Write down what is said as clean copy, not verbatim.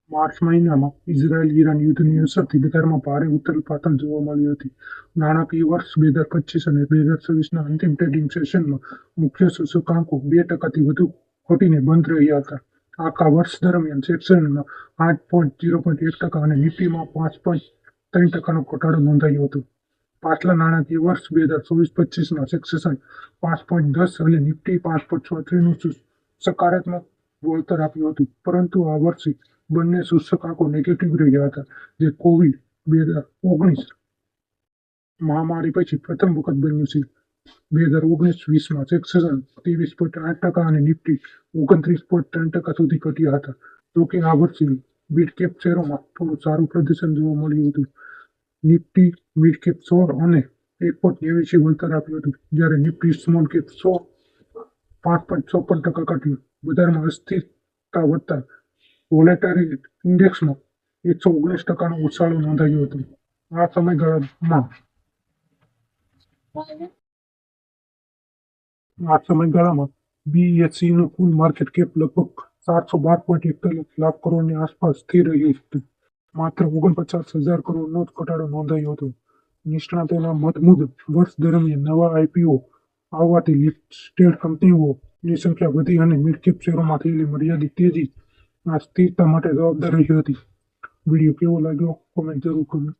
March મહિનામાં Israel-Iran યુદ્ધની અસરથી બજારમાં ભારે ઉથલ-પાથલ જોવા મળી હતી. નાણાકીય વર્ષ 2025 અને 2026ના અંતિમ ટ્રેડિંગ સેશનમાં મુખ્ય સૂચકાંકો 2% વધુ ઘટીને બંધ રહ્યા હતા. આખા વર્ષ દરમિયાન સેન્સેક્સમાં 8.01% અને નિફ્ટીમાં 5.3%નો ઘટાડો નોંધાયો હતો. પાછલા નાણાકીય વર્ષ 2024-25માં સેન્સેક્સ 5.10 અને નિફ્ટી 5.33નું સકારાત્મક વળતર આપ્યું હતું, પરંતુ આ વર્ષે બંને સૂચકાંકો નેગેટિવ રહ્યા હતા, જે કોવિડ-19 મહામારી પછી પ્રથમ વખત બન્યું છે. 2019-20માં સેન્સેક્સ 23.8% અને નિફ્ટી 29.3% સુધી ઘટ્યા હતા. જોકે આ વર્ષે મિડ કેપ શેરોમાં થોડું સારું પ્રદર્શન જોવા મળ્યું હતું. નિફ્ટી મિડ કેપ 100 અને 1.89 વળતર આપ્યું હતું, જ્યારે નિફ્ટી સ્મોલ કેપ 100 5.54% ઘટ્યું. બજારમાં અસ્થિરતા વધતા વોલેટાઇલિટી ઇન્ડેક્સમાં 119%નો ઉછાળો નોંધાયો હતો. આ સમયગાળામાં બીએસઈનું કુલ માર્કેટ કેપ લગભગ 712.41 લાખ કરોડની આસપાસ સ્થિર રહ્યું હતું. માત્ર 49,000 કરોડનો જ ઘટાડો નોંધાયો હતો. નિષ્ણાતોના મત મુજબ વર્ષ દરમિયાન નવા આઈપીઓ આવવાથી લિસ્ટેડ કંપનીઓની સંખ્યા વધી અને મિડ કેપ શેરોમાં થયેલી મર્યાદિત તેજી આ સ્થિરતા માટે જવાબદાર રહી હતી. વિડીયો કેવો લાગ્યો કોમેન્ટ જરૂર કરજો.